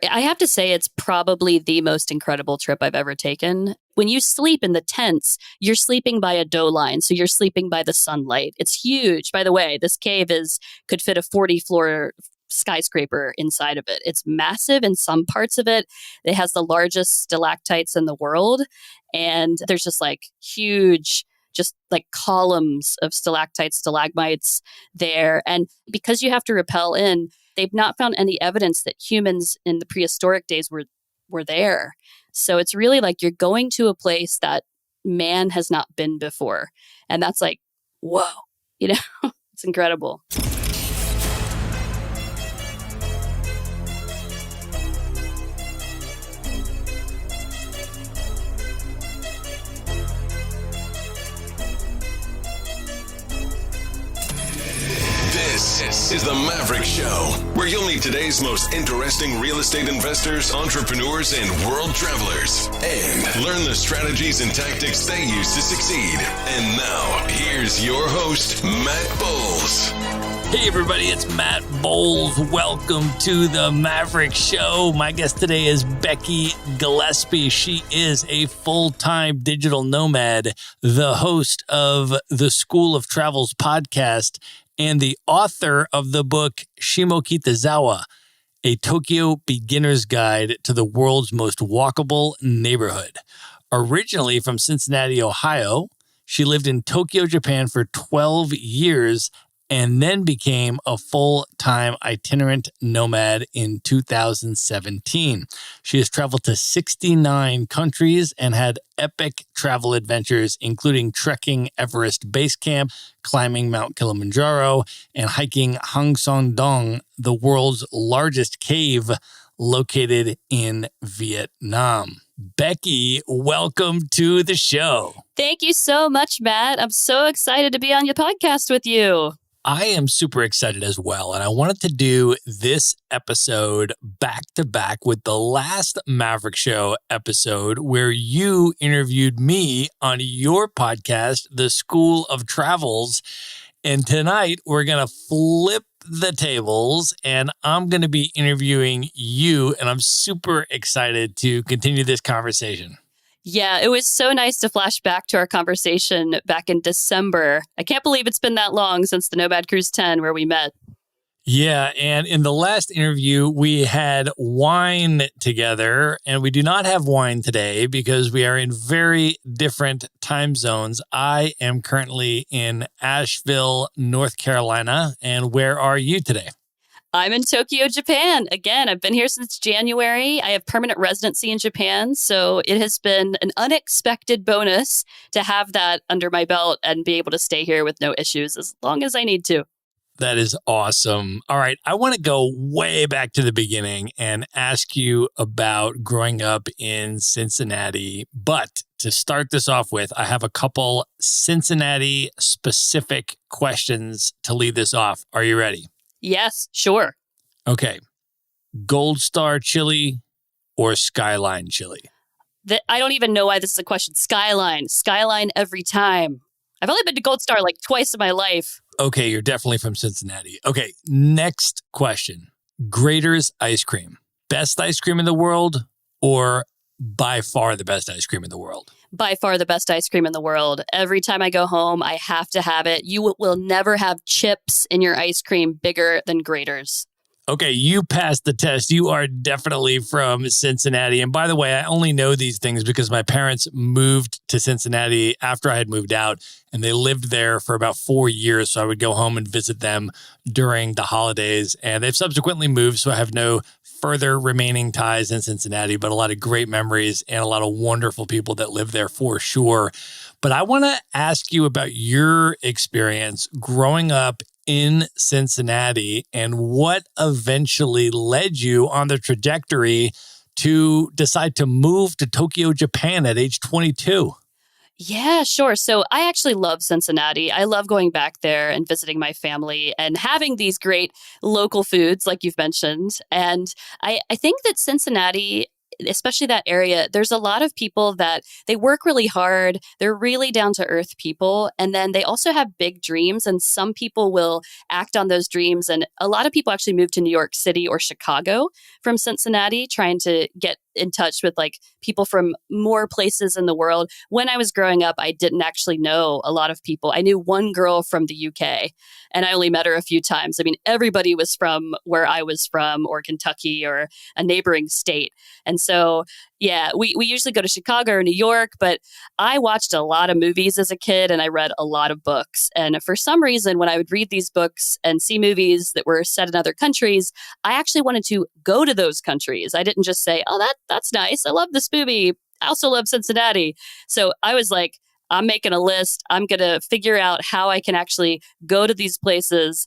I have to say it's probably the most incredible trip I've ever taken. When you sleep in the tents, you're sleeping by a dough line, so you're sleeping by the sunlight. It's huge. By the way, this cave could fit a 40-floor skyscraper inside of it. It's massive in some parts of it. It has the largest stalactites in the world, and there's just like huge just like columns of stalactites, stalagmites there. And because you have to rappel in, they've not found any evidence that humans in the prehistoric days were there. So it's really like you're going to a place that man has not been before. And that's like, whoa, it's incredible. This is the Maverick Show, where you'll meet today's most interesting real estate investors, entrepreneurs, and world travelers, and learn the strategies and tactics they use to succeed. And now, here's your host, Matt Bowles. Hey everybody, it's Matt Bowles. Welcome to the Maverick Show. My guest today is Becky Gillespie. She is a full-time digital nomad, the host of the School of Travels podcast, and the author of the book Shimokitazawa, a Tokyo beginner's guide to the world's most walkable neighborhood. Originally from Cincinnati, Ohio, she lived in Tokyo, Japan for 12 years and then became a full-time itinerant nomad in 2017. She has traveled to 69 countries and had epic travel adventures, including trekking Everest Base Camp, climbing Mount Kilimanjaro, and hiking Hang Son Doong, the world's largest cave located in Vietnam. Becky, welcome to the show. Thank you so much, Matt. I'm so excited to be on your podcast with you. I am super excited as well, and I wanted to do this episode back to back with the last Maverick Show episode where you interviewed me on your podcast, The School of Travels. And tonight we're going to flip the tables and I'm going to be interviewing you, and I'm super excited to continue this conversation. Yeah, it was so nice to flash back to our conversation back in December. I can't believe it's been that long since the Nomad Cruise 10 where we met. Yeah, and in the last interview, we had wine together, and we do not have wine today because we are in very different time zones. I am currently in Asheville, North Carolina, and where are you today? I'm in Tokyo, Japan. Again, I've been here since January. I have permanent residency in Japan, so it has been an unexpected bonus to have that under my belt and be able to stay here with no issues as long as I need to. That is awesome. All right, I want to go way back to the beginning and ask you about growing up in Cincinnati. But to start this off with, I have a couple Cincinnati-specific questions to lead this off. Are you ready? Yes, sure. Okay. Gold Star chili or Skyline chili? I don't even know why this is a question. Skyline every time. I've only been to Gold Star like twice in my life. Okay, you're definitely from Cincinnati. Okay, next question. Grater's ice cream. Best ice cream in the world or by far the best ice cream in the world? By far the best ice cream in the world. Every time I go home, I have to have it. You will never have chips in your ice cream bigger than Grater's. Okay, you passed the test. You are definitely from Cincinnati. And by the way, I only know these things because my parents moved to Cincinnati after I had moved out, and they lived there for about 4 years. So I would go home and visit them during the holidays. And they've subsequently moved, so I have no further remaining ties in Cincinnati, but a lot of great memories and a lot of wonderful people that live there for sure. But I want to ask you about your experience growing up in Cincinnati and what eventually led you on the trajectory to decide to move to Tokyo, Japan at age 22. Yeah, sure. So I actually love Cincinnati. I love going back there and visiting my family and having these great local foods like you've mentioned. And I think that Cincinnati especially that area, there's a lot of people that they work really hard. They're really down to earth people. And then they also have big dreams. And some people will act on those dreams. And a lot of people actually move to New York City or Chicago from Cincinnati, trying to get in touch with like people from more places in the world. When I was growing up, I didn't actually know a lot of people. I knew one girl from the UK, and I only met her a few times. I mean, everybody was from where I was from, or Kentucky, or a neighboring state. And so, yeah, we usually go to Chicago or New York, but I watched a lot of movies as a kid and I read a lot of books. And for some reason, when I would read these books and see movies that were set in other countries, I actually wanted to go to those countries. I didn't just say, oh, that's nice. I love this movie. I also love Cincinnati. So I was like, I'm making a list. I'm going to figure out how I can actually go to these places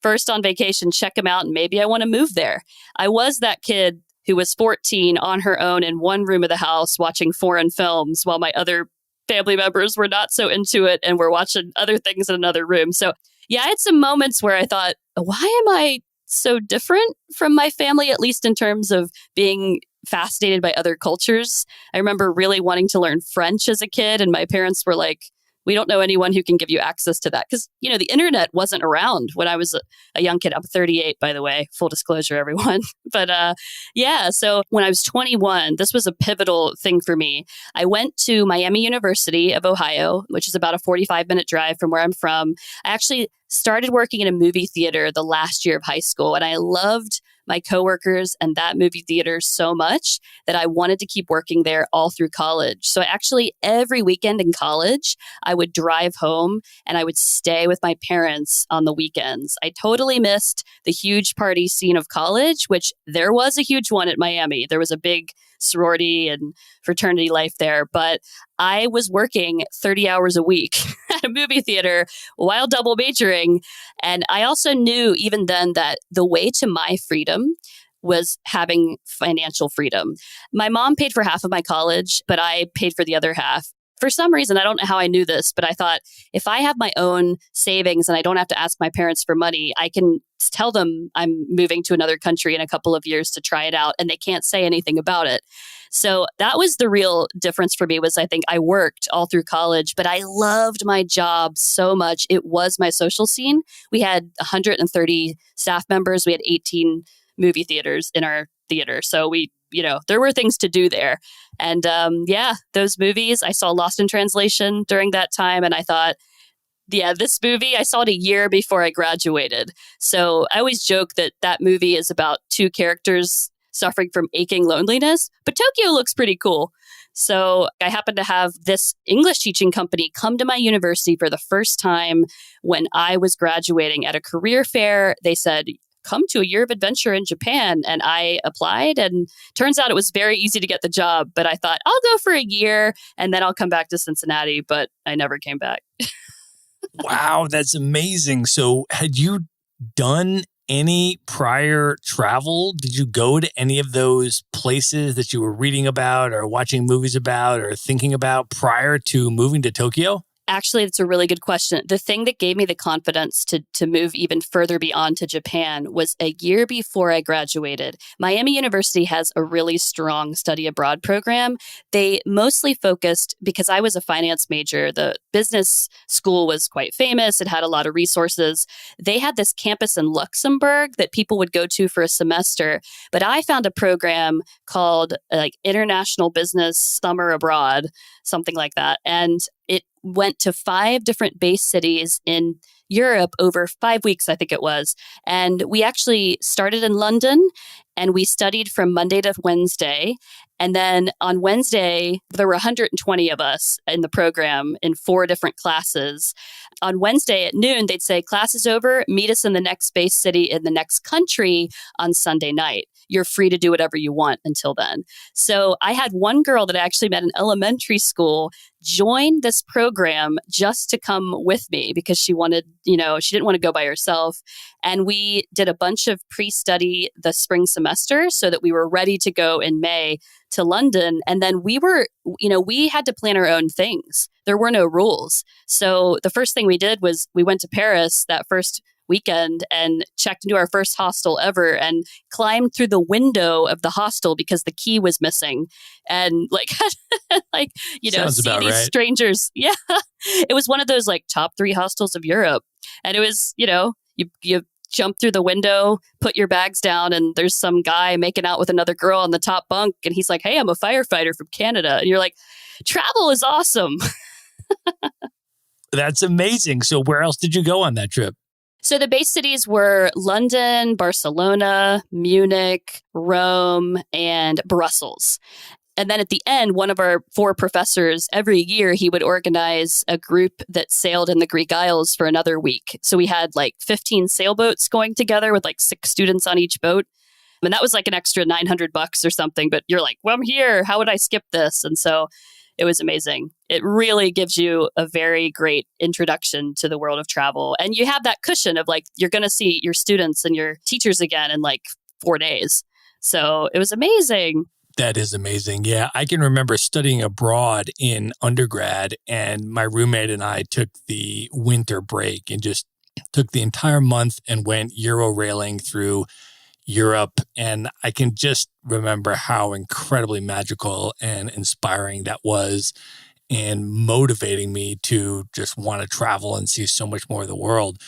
first on vacation, check them out, and maybe I want to move there. I was that kid who was 14 on her own in one room of the house watching foreign films while my other family members were not so into it and were watching other things in another room. So yeah, I had some moments where I thought, why am I so different from my family, at least in terms of being fascinated by other cultures? I remember really wanting to learn French as a kid, and my parents were like, we don't know anyone who can give you access to that. Because, you know, the internet wasn't around when I was a young kid. I'm 38, by the way, full disclosure, everyone. But yeah, so when I was 21, this was a pivotal thing for me. I went to Miami University of Ohio, which is about a 45-minute drive from where I'm from. I actually started working in a movie theater the last year of high school, and I loved my coworkers and that movie theater so much that I wanted to keep working there all through college. So actually every weekend in college, I would drive home and I would stay with my parents on the weekends. I totally missed the huge party scene of college, which there was a huge one at Miami. There was a big sorority and fraternity life there, but I was working 30 hours a week at a movie theater while double majoring. And I also knew even then that the way to my freedom was having financial freedom. My mom paid for half of my college, but I paid for the other half. For some reason, I don't know how I knew this, but I thought if I have my own savings and I don't have to ask my parents for money, I can tell them I'm moving to another country in a couple of years to try it out, and they can't say anything about it. So that was the real difference for me. Was I think I worked all through college, but I loved my job so much. It was my social scene. We had 130 staff members. We had 18 movie theaters in our theater. So there were things to do there. And yeah, those movies, I saw Lost in Translation during that time. And I thought, yeah, this movie, I saw it a year before I graduated. So I always joke that movie is about two characters suffering from aching loneliness, but Tokyo looks pretty cool. So I happened to have this English teaching company come to my university for the first time when I was graduating at a career fair. They said, come to a year of adventure in Japan. And I applied, and turns out it was very easy to get the job. But I thought, I'll go for a year and then I'll come back to Cincinnati. But I never came back. Wow, that's amazing. So had you done any prior travel? Did you go to any of those places that you were reading about or watching movies about or thinking about prior to moving to Tokyo? Actually, it's a really good question. The thing that gave me the confidence to move even further beyond to Japan was a year before I graduated. Miami University has a really strong study abroad program. They mostly focused, because I was a finance major, the business school was quite famous. It had a lot of resources. They had this campus in Luxembourg that people would go to for a semester. But I found a program called International Business Summer Abroad, something like that. And it went to 5 different base cities in Europe over 5 weeks, I think it was. And we actually started in London, and we studied from Monday to Wednesday. And then on Wednesday, there were 120 of us in the program in 4 different classes. On Wednesday at noon, they'd say, class is over, meet us in the next base city in the next country on Sunday night. You're free to do whatever you want until then. So I had one girl that I actually met in elementary school join this program just to come with me because she wanted, she didn't want to go by herself. And we did a bunch of pre-study the spring semester so that we were ready to go in May to London. And then we had to plan our own things. There were no rules. So the first thing we did was we went to Paris that first weekend and checked into our first hostel ever and climbed through the window of the hostel because the key was missing. And like, like, Sounds see about these right. strangers. Yeah. It was one of those like top 3 hostels of Europe. And it was, you jump through the window, put your bags down, and there's some guy making out with another girl on the top bunk. And he's like, "Hey, I'm a firefighter from Canada." And you're like, travel is awesome. That's amazing. So where else did you go on that trip? So the base cities were London, Barcelona, Munich, Rome, and Brussels. And then at the end, one of our 4 professors, every year, he would organize a group that sailed in the Greek Isles for another week. So we had like 15 sailboats going together with like 6 students on each boat. And that was like an extra $900 or something. But you're like, well, I'm here. How would I skip this? And so it was amazing. It really gives you a very great introduction to the world of travel. And you have that cushion of like, you're going to see your students and your teachers again in like 4 days. So it was amazing. That is amazing. Yeah, I can remember studying abroad in undergrad, and my roommate and I took the winter break and just took the entire month and went Eurorailing through Europe. And I can just remember how incredibly magical and inspiring that was and motivating me to just want to travel and see so much more of the world.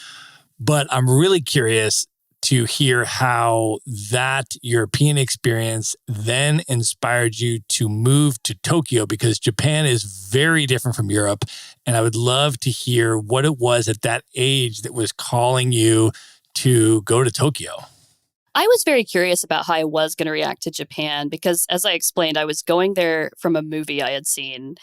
But I'm really curious to hear how that European experience then inspired you to move to Tokyo, because Japan is very different from Europe. And I would love to hear what it was at that age that was calling you to go to Tokyo. I was very curious about how I was going to react to Japan because, as I explained, I was going there from a movie I had seen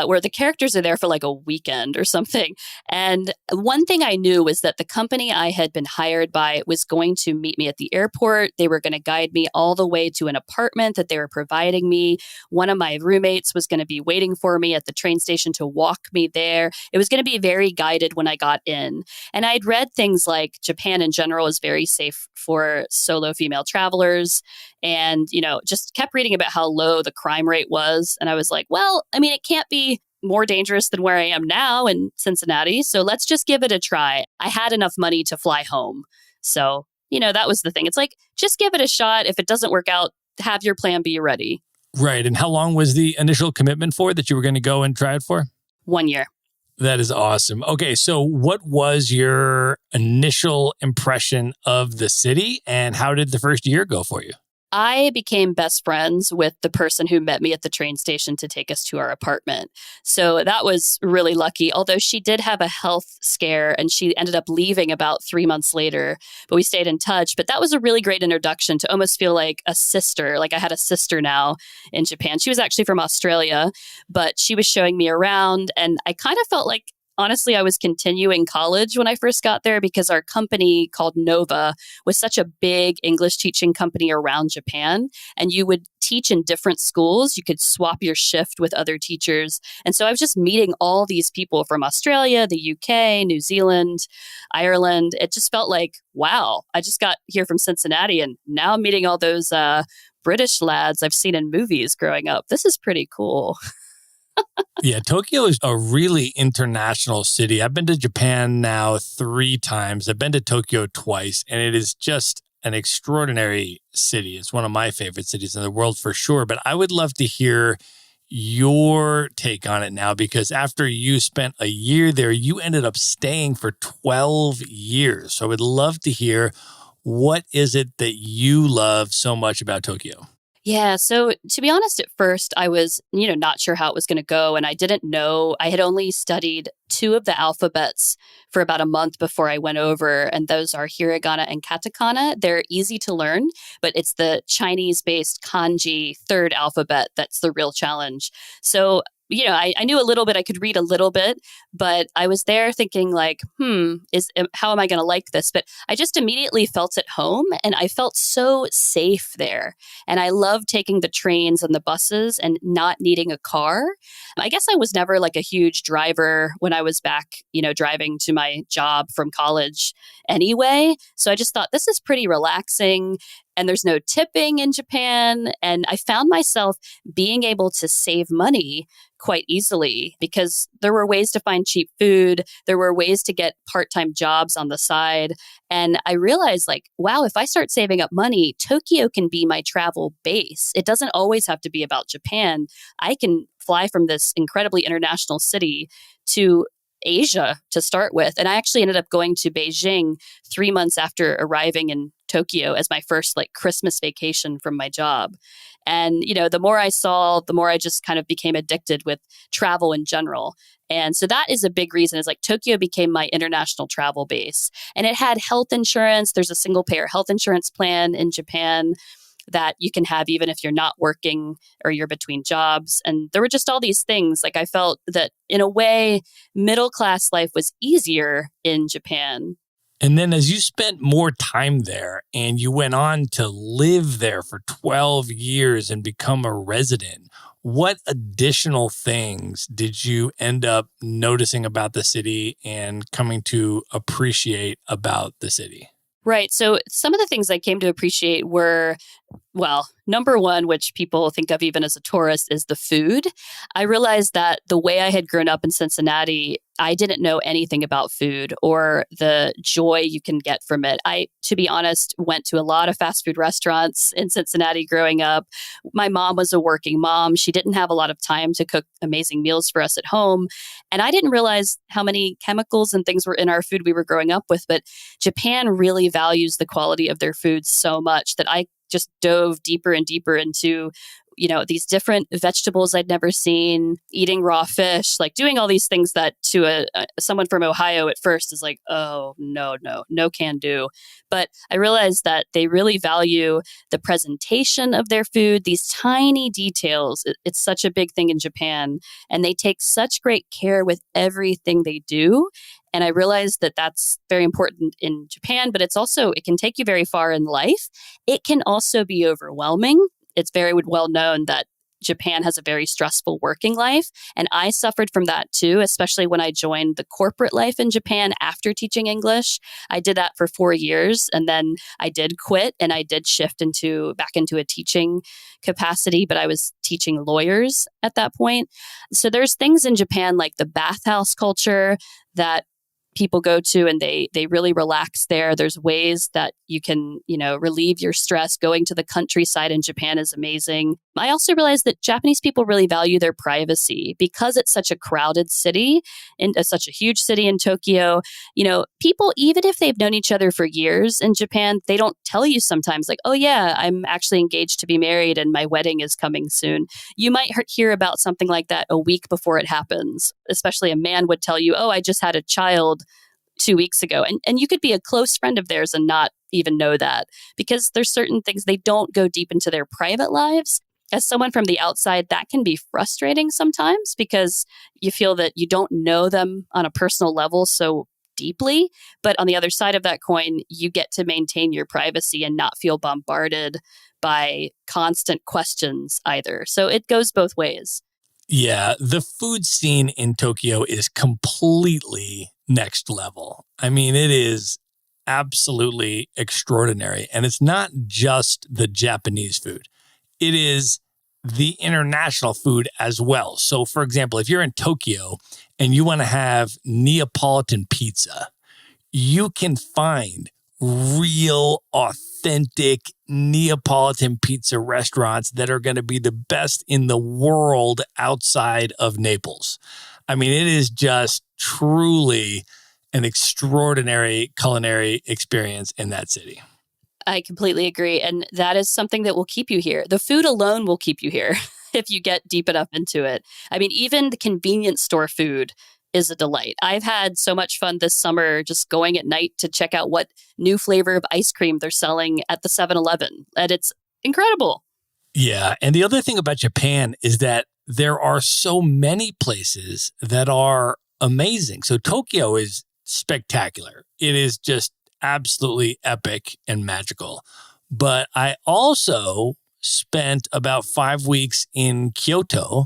where the characters are there for like a weekend or something. And one thing I knew was that the company I had been hired by was going to meet me at the airport. They were going to guide me all the way to an apartment that they were providing me. One of my roommates was going to be waiting for me at the train station to walk me there. It was going to be very guided when I got in. And I'd read things like Japan in general is very safe for solo female travelers, and just kept reading about how low the crime rate was. And I was like, well, I mean, it can't be more dangerous than where I am now in Cincinnati, so let's just give it a try. I had enough money to fly home, so that was the thing. It's like, just give it a shot. If it doesn't work out, have your plan B ready. Right. And how long was the initial commitment for that you were going to go and try it for? 1 year. That is awesome. Okay, so what was your initial impression of the city, and how did the first year go for you? I became best friends with the person who met me at the train station to take us to our apartment. So that was really lucky, although she did have a health scare and she ended up leaving about 3 months later, but we stayed in touch. But that was a really great introduction to almost feel like a sister. Like I had a sister now in Japan. She was actually from Australia, but she was showing me around, and I kind of felt like, honestly, I was continuing college when I first got there because our company called Nova was such a big English teaching company around Japan. And you would teach in different schools. You could swap your shift with other teachers. And so I was just meeting all these people from Australia, the UK, New Zealand, Ireland. It just felt like, wow, I just got here from Cincinnati and now I'm meeting all those British lads I've seen in movies growing up. This is pretty cool. Yeah, Tokyo is a really international city. I've been to Japan now 3 times. I've been to Tokyo twice, and it is just an extraordinary city. It's one of my favorite cities in the world for sure. But I would love to hear your take on it now, because after you spent a year there, you ended up staying for 12 years. So I would love to hear, what is it that you love so much about Tokyo? Yeah. So to be honest, at first I was, not sure how it was going to go. And I didn't know. I had only studied 2 of the alphabets for about a month before I went over. And those are hiragana and katakana. They're easy to learn, but it's the Chinese-based kanji 3rd alphabet that's the real challenge. So I knew a little bit, I could read a little bit, but I was there thinking like, how am I going to like this? But I just immediately felt at home and I felt so safe there. And I love taking the trains and the buses and not needing a car. I guess I was never like a huge driver when I was back, driving to my job from college anyway. So I just thought this is pretty relaxing. and there's no tipping in Japan. And I found myself being able to save money quite easily because there were ways to find cheap food. There were ways to get part-time jobs on the side. And I realized like, wow, if I start saving up money, Tokyo can be my travel base. It doesn't always have to be about Japan. I can fly from this incredibly international city to Asia to start with. And I actually ended up going to Beijing 3 months after arriving in Tokyo as my first like Christmas vacation from my job. And, the more I saw, the more I just kind of became addicted with travel in general. And so that is a big reason is like Tokyo became my international travel base. And it had health insurance. There's a single payer health insurance plan in Japan that you can have even if you're not working or you're between jobs. And there were just all these things. Like I felt that in a way, middle class life was easier in Japan. And then as you spent more time there and you went on to live there for 12 years and become a resident, what additional things did you end up noticing about the city and coming to appreciate about the city? Right. So some of the things I came to appreciate were, well, number one, which people think of even as a tourist, is the food. I realized that the way I had grown up in Cincinnati, I didn't know anything about food or the joy you can get from it. I, to be honest, went to a lot of fast food restaurants in Cincinnati growing up. My mom was a working mom. She didn't have a lot of time to cook amazing meals for us at home. And I didn't realize how many chemicals and things were in our food we were growing up with. But Japan really values the quality of their food so much that I just dove deeper and deeper into, these different vegetables I'd never seen, eating raw fish, like doing all these things that to someone from Ohio at first is like, oh, no can do. But I realized that they really value the presentation of their food, these tiny details. It's such a big thing in Japan, and they take such great care with everything they do. And I realized that that's very important in Japan, but it can take you very far in life. It can also be overwhelming. It's very well known that Japan has a very stressful working life. And I suffered from that too, especially when I joined the corporate life in Japan after teaching English. I did that for 4 years, and then I did quit and I did shift back into a teaching capacity, but I was teaching lawyers at that point. So there's things in Japan like the bathhouse culture that people go to, and they really relax there. There's ways that you can, relieve your stress. Going to the countryside in Japan is amazing. I also realized that Japanese people really value their privacy because it's such a crowded city and such a huge city in Tokyo. People, even if they've known each other for years in Japan, they don't tell you sometimes like, oh yeah, I'm actually engaged to be married and my wedding is coming soon. You might hear about something like that a week before it happens. Especially a man would tell you, oh, I just had a child 2 weeks ago. And you could be a close friend of theirs and not even know that, because there's certain things they don't go deep into their private lives. As someone from the outside, that can be frustrating sometimes because you feel that you don't know them on a personal level so deeply. But on the other side of that coin, you get to maintain your privacy and not feel bombarded by constant questions either. So it goes both ways. Yeah, the food scene in Tokyo is completely next level. I mean, it is absolutely extraordinary. And it's not just the Japanese food. It is the international food as well. So, for example, if you're in Tokyo and you want to have Neapolitan pizza, you can find real, authentic Neapolitan pizza restaurants that are going to be the best in the world outside of Naples. I mean, it is just truly an extraordinary culinary experience in that city. I completely agree. And that is something that will keep you here. The food alone will keep you here if you get deep enough into it. I mean, even the convenience store food is a delight. I've had so much fun this summer just going at night to check out what new flavor of ice cream they're selling at the 7-Eleven. And it's incredible. Yeah. And the other thing about Japan is that there are so many places that are amazing. So Tokyo is spectacular. It is just absolutely epic and magical. But I also spent about 5 weeks in Kyoto,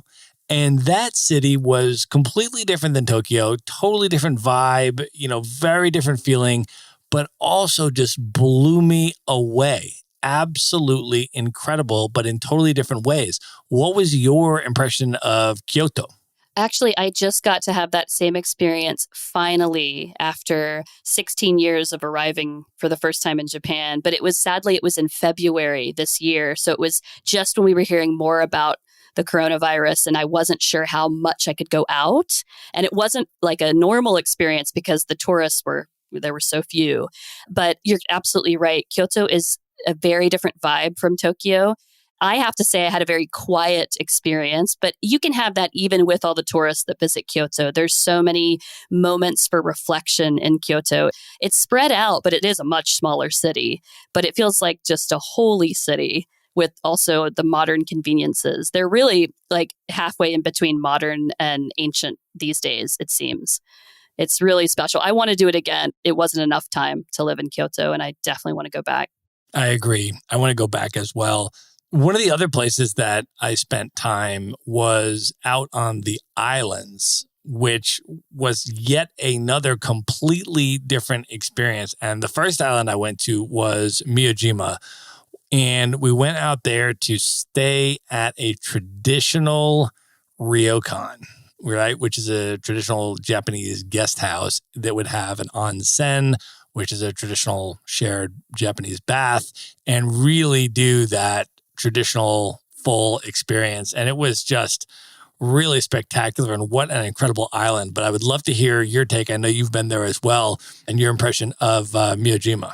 and that city was completely different than Tokyo, totally different vibe, very different feeling, but also just blew me away. absolutely incredible, but in totally different ways. What was your impression of Kyoto? Actually, I just got to have that same experience finally after 16 years of arriving for the first time in Japan. But sadly, it was in February this year. So it was just when we were hearing more about the coronavirus, and I wasn't sure how much I could go out. And it wasn't like a normal experience because there were so few. But you're absolutely right. Kyoto is a very different vibe from Tokyo. I have to say I had a very quiet experience, but you can have that even with all the tourists that visit Kyoto. There's so many moments for reflection in Kyoto. It's spread out, but it is a much smaller city, but it feels like just a holy city with also the modern conveniences. They're really like halfway in between modern and ancient these days, it seems. It's really special. I want to do it again. It wasn't enough time to live in Kyoto, and I definitely want to go back. I agree. I want to go back as well. One of the other places that I spent time was out on the islands, which was yet another completely different experience. And the first island I went to was Miyajima. And we went out there to stay at a traditional ryokan, right? Which is a traditional Japanese guest house that would have an onsen, which is a traditional shared Japanese bath, and really do that traditional full experience. And it was just really spectacular, and what an incredible island. But I would love to hear your take. I know you've been there as well, and your impression of Miyajima.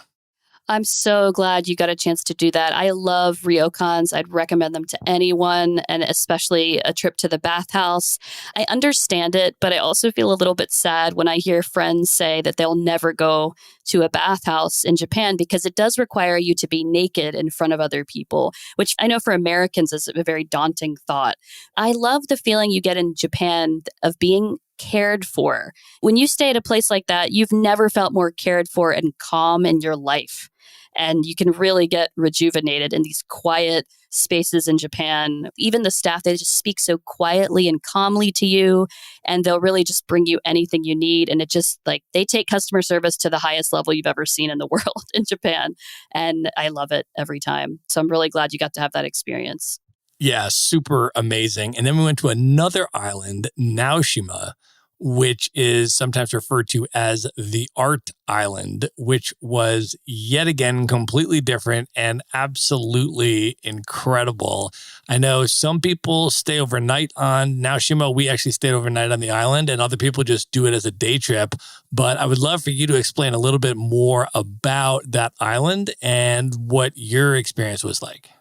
I'm so glad you got a chance to do that. I love ryokans. I'd recommend them to anyone, and especially a trip to the bathhouse. I understand it, but I also feel a little bit sad when I hear friends say that they'll never go to a bathhouse in Japan because it does require you to be naked in front of other people, which I know for Americans is a very daunting thought. I love the feeling you get in Japan of being cared for. When you stay at a place like that, you've never felt more cared for and calm in your life. And you can really get rejuvenated in these quiet spaces in Japan. Even the staff, they just speak so quietly and calmly to you, and they'll really just bring you anything you need. And it just like they take customer service to the highest level you've ever seen in the world in Japan. And I love it every time. So I'm really glad you got to have that experience. Yeah, super amazing. And then we went to another island, Naoshima, which is sometimes referred to as the Art Island, which was yet again completely different and absolutely incredible. I know some people stay overnight on Naoshima. We actually stayed overnight on the island, and other people just do it as a day trip. But I would love for you to explain a little bit more about that island and what your experience was like.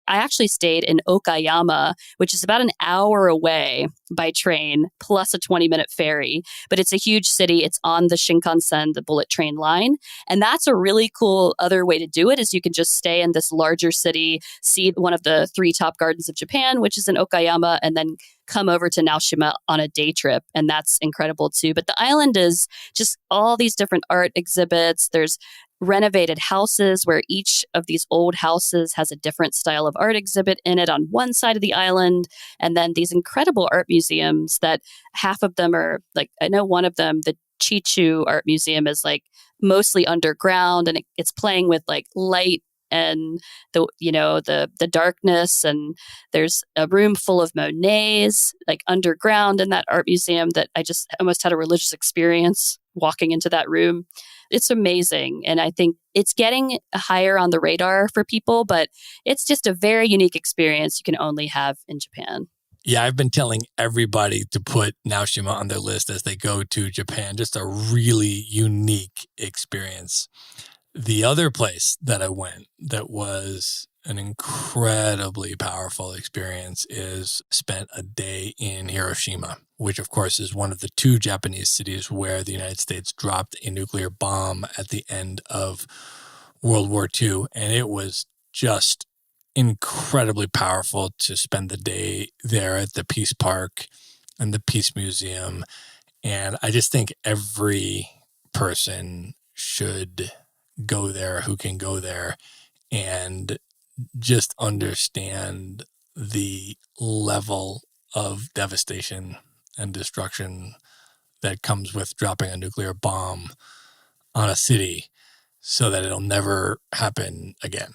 I actually stayed in Okayama, which is about an hour away by train, plus a 20-minute ferry. But it's a huge city. It's on the Shinkansen, the bullet train line. And that's a really cool other way to do it is you can just stay in this larger city, see one of the 3 top gardens of Japan, which is in Okayama, and then come over to Naoshima on a day trip. And that's incredible too. But the island is just all these different art exhibits. There's renovated houses where each of these old houses has a different style of art exhibit in it on one side of the island. And then these incredible art museums that half of them are like, I know one of them, the Chichu Art Museum is like mostly underground, and it's playing with like light and the darkness, and there's a room full of Monets like underground in that art museum that I just almost had a religious experience walking into that room. It's amazing. And I think it's getting higher on the radar for people, but it's just a very unique experience you can only have in Japan. Yeah, I've been telling everybody to put Naoshima on their list as they go to Japan. Just a really unique experience. The other place that I went that was an incredibly powerful experience is spent a day in Hiroshima, which of course is one of the 2 Japanese cities where the United States dropped a nuclear bomb at the end of World War II. And it was just incredibly powerful to spend the day there at the Peace Park and the Peace Museum. And I just think every person should go there who can go there and just understand the level of devastation and destruction that comes with dropping a nuclear bomb on a city so that it'll never happen again.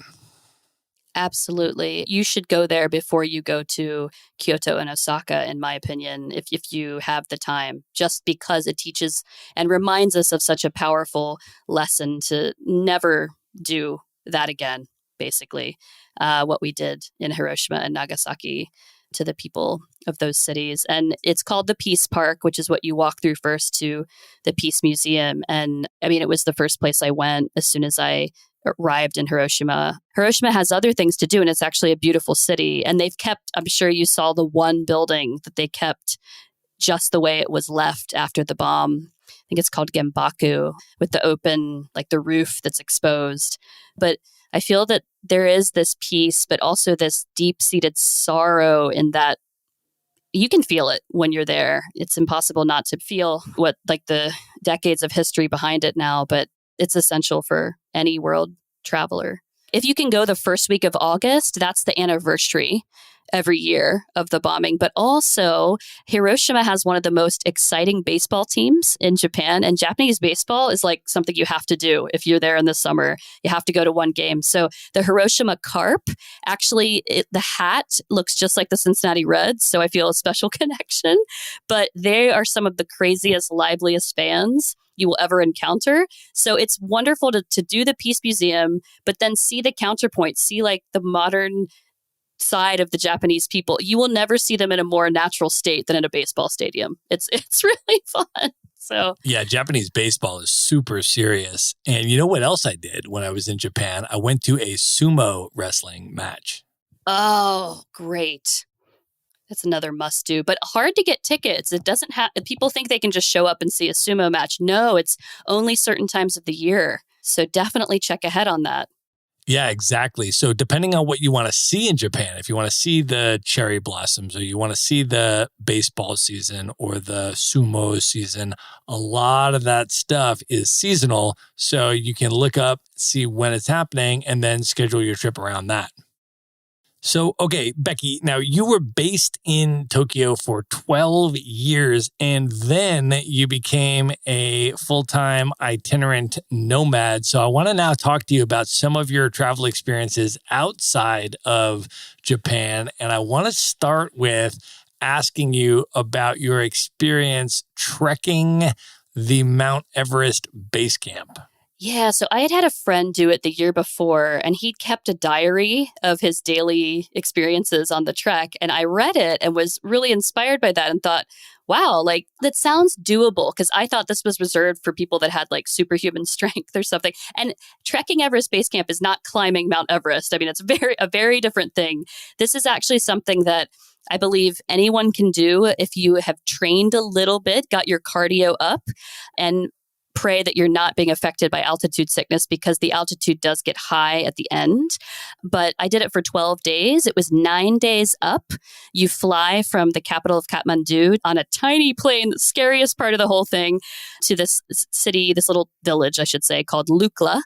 Absolutely. You should go there before you go to Kyoto and Osaka, in my opinion, if you have the time, just because it teaches and reminds us of such a powerful lesson to never do that again, basically, what we did in Hiroshima and Nagasaki to the people of those cities. And it's called the Peace Park, which is what you walk through first to the Peace Museum. And I mean, it was the first place I went as soon as I arrived in Hiroshima. Hiroshima has other things to do, and it's actually a beautiful city. And they've kept, I'm sure you saw the one building that they kept just the way it was left after the bomb. I think it's called Gembaku, with the open, like the roof that's exposed. But I feel that there is this peace, but also this deep-seated sorrow in that you can feel it when you're there. It's impossible not to feel what, like, the decades of history behind it now, but it's essential for any world traveler. If you can go the first week of August, that's the anniversary every year of the bombing. But also, Hiroshima has one of the most exciting baseball teams in Japan. And Japanese baseball is like something you have to do if you're there in the summer. You have to go to one game. So the Hiroshima Carp, actually, the hat looks just like the Cincinnati Reds. So I feel a special connection. But they are some of the craziest, liveliest fans you will ever encounter. So it's wonderful to do the Peace Museum, but then see the counterpoint, see like the modern side of the Japanese people. You will never see them in a more natural state than in a baseball stadium. It's really fun. So yeah, Japanese baseball is super serious. And you know what else I did when I was in Japan? I went to a sumo wrestling match. Oh, great. That's another must do, but hard to get tickets. It doesn't have, people think they can just show up and see a sumo match. No, it's only certain times of the year. So definitely check ahead on that. Yeah, exactly. So depending on what you want to see in Japan, if you want to see the cherry blossoms or you want to see the baseball season or the sumo season, a lot of that stuff is seasonal. So you can look up, see when it's happening, and then schedule your trip around that. So, okay, Becky, now you were based in Tokyo for 12 years, and then you became a full-time itinerant nomad. So I want to now talk to you about some of your travel experiences outside of Japan. And I want to start with asking you about your experience trekking the Mount Everest base camp. Yeah, so I had a friend do it the year before, and he kept a diary of his daily experiences on the trek. And I read it and was really inspired by that and thought, wow, like that sounds doable, because I thought this was reserved for people that had like superhuman strength or something. And trekking Everest Base Camp is not climbing Mount Everest. I mean, it's a very different thing. This is actually something that I believe anyone can do if you have trained a little bit, got your cardio up, and pray that you're not being affected by altitude sickness, because the altitude does get high at the end. But I did it for 12 days. It was 9 days up. You fly from the capital of Kathmandu on a tiny plane, the scariest part of the whole thing, to this city, this little village, I should say, called Lukla.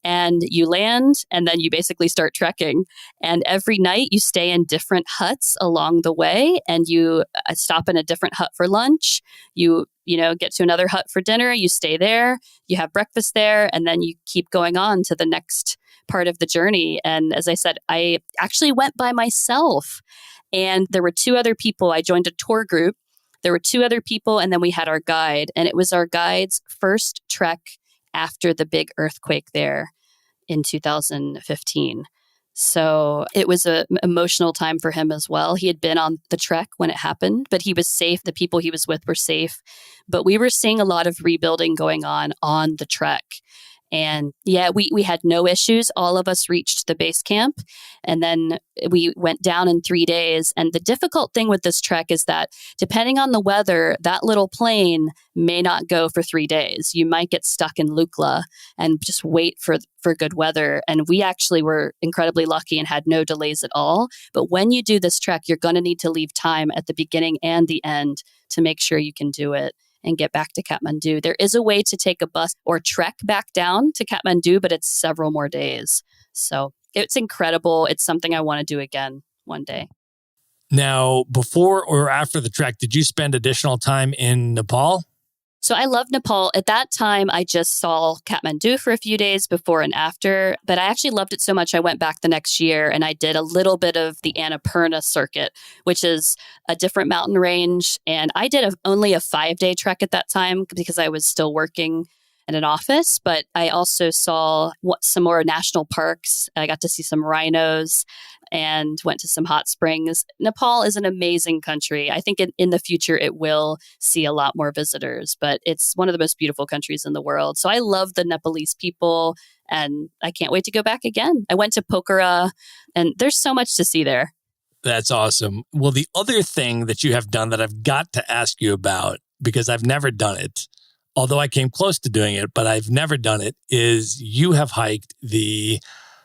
And you land, and then you basically start trekking. And every night you stay in different huts along the way, and you stop in a different hut for lunch. You get to another hut for dinner, you stay there, you have breakfast there, and then you keep going on to the next part of the journey. And as I said, I actually went by myself, and there were two other people. I joined a tour group. There were two other people, and then we had our guide, and it was our guide's first trek after the big earthquake there in 2015. So it was an emotional time for him as well. He had been on the trek when it happened, but he was safe. The people he was with were safe. But we were seeing a lot of rebuilding going on the trek. And yeah, we had no issues. All of us reached the base camp, and then we went down in 3 days. And the difficult thing with this trek is that depending on the weather, that little plane may not go for 3 days. You might get stuck in Lukla and just wait for good weather. And we actually were incredibly lucky and had no delays at all. But when you do this trek, you're going to need to leave time at the beginning and the end to make sure you can do it and get back to Kathmandu. There is a way to take a bus or trek back down to Kathmandu, but it's several more days. So it's incredible. It's something I want to do again one day. Now, before or after the trek, did you spend additional time in Nepal? So I love Nepal. At that time, I just saw Kathmandu for a few days before and after, but I actually loved it so much I went back the next year and I did a little bit of the Annapurna circuit, which is a different mountain range. And I did only a 5-day trek at that time because I was still working in an office, but I also saw some more national parks. I got to see some rhinos and went to some hot springs. Nepal is an amazing country. I think in the future it will see a lot more visitors, but it's one of the most beautiful countries in the world. So I love the Nepalese people and I can't wait to go back again. I went to Pokhara and there's so much to see there. That's awesome. Well, the other thing that you have done that I've got to ask you about, because I've never done it, although I came close to doing it, but I've never done it, is you have hiked the